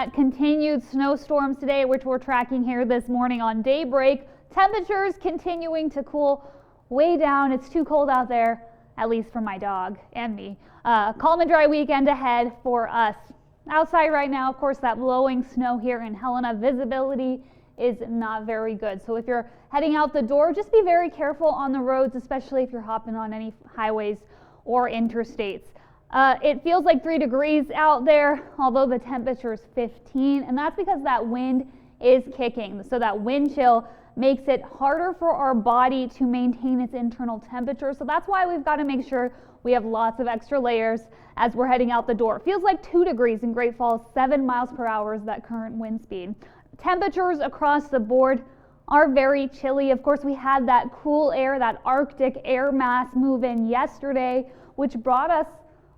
at continued snowstorms today, which we're tracking here this morning on daybreak. Temperatures continuing to cool way down. It's too cold out there, at least for my dog and me. Calm and dry weekend ahead for us. Outside right now, of course, that blowing snow here in Helena. Visibility is not very good. So if you're heading out the door, just be very careful on the roads, especially if you're hopping on any highways or interstates. It feels like 3 degrees out there, although the temperature is 15, and that's because that wind is kicking. So that wind chill makes it harder for our body to maintain its internal temperature. So that's why we've got to make sure we have lots of extra layers as we're heading out the door. It feels like 2 degrees in Great Falls, 7 miles per hour is that current wind speed. Temperatures across the board are very chilly. Of course, we had that cool air, that Arctic air mass move in yesterday, which brought us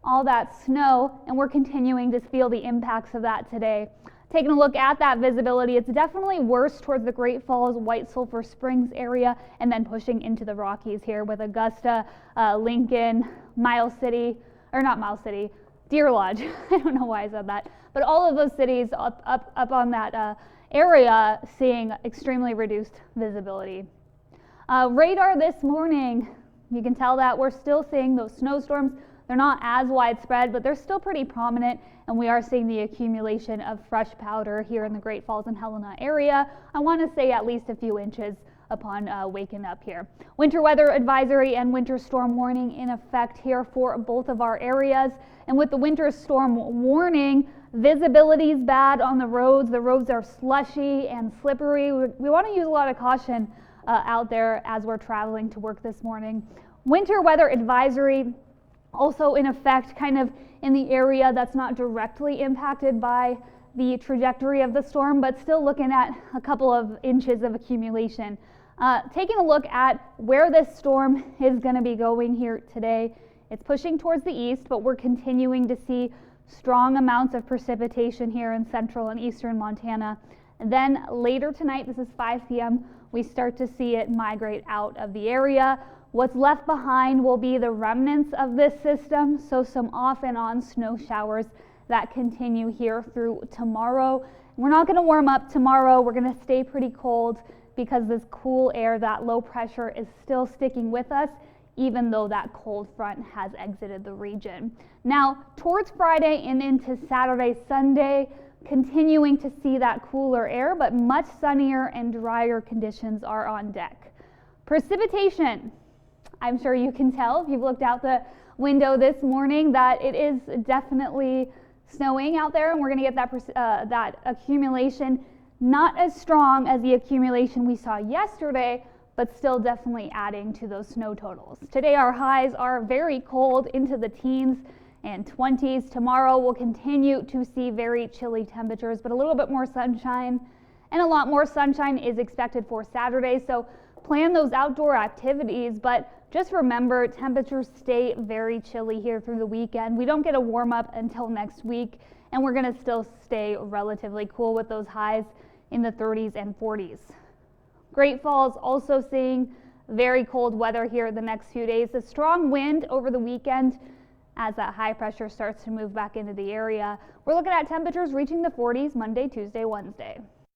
all that snow, and we're continuing to feel the impacts of that today. Taking a look at that visibility, it's definitely worse towards the Great Falls, White Sulphur Springs area, and then pushing into the Rockies here with Augusta, Lincoln, Miles City, or not Miles City, Deer Lodge. I don't know why I said that, but all of those cities up on that area seeing extremely reduced visibility. Radar this morning, you can tell that we're still seeing those snowstorms. They're not as widespread, but they're still pretty prominent, and we are seeing the accumulation of fresh powder here in the Great Falls and Helena area. I want to say at least a few inches upon waking up here. Winter weather advisory and winter storm warning in effect here for both of our areas. And with the winter storm warning, visibility is bad on the roads. The roads are slushy and slippery. We want to use a lot of caution out there as we're traveling to work this morning. Winter weather advisory also in effect kind of in the area that's not directly impacted by the trajectory of the storm, but still looking at a couple of inches of accumulation. Taking a look at where this storm is going to be going here today, it's pushing towards the east, but we're continuing to see strong amounts of precipitation here in central and eastern Montana. And then later tonight, this is 5 p.m., we start to see it migrate out of the area. What's left behind will be the remnants of this system, so some off and on snow showers that continue here through tomorrow. We're not going to warm up tomorrow. We're going to stay pretty cold because this cool air, that low pressure, is still sticking with us, even though that cold front has exited the region. Now, towards Friday and into Saturday, Sunday, continuing to see that cooler air, but much sunnier and drier conditions are on deck. Precipitation. I'm sure you can tell if you've looked out the window this morning that it is definitely snowing out there, and we're going to get that accumulation, not as strong as the accumulation we saw yesterday, but still definitely adding to those snow totals. Today our highs are very cold into the teens and 20s. Tomorrow we'll continue to see very chilly temperatures, but a little bit more sunshine, and a lot more sunshine is expected for Saturday. So plan those outdoor activities, but just remember temperatures stay very chilly here through the weekend. We don't get a warm up until next week, and we're going to still stay relatively cool with those highs in the 30s and 40s. Great Falls also seeing very cold weather here the next few days. A strong wind over the weekend as that high pressure starts to move back into the area. We're looking at temperatures reaching the 40s Monday, Tuesday, Wednesday.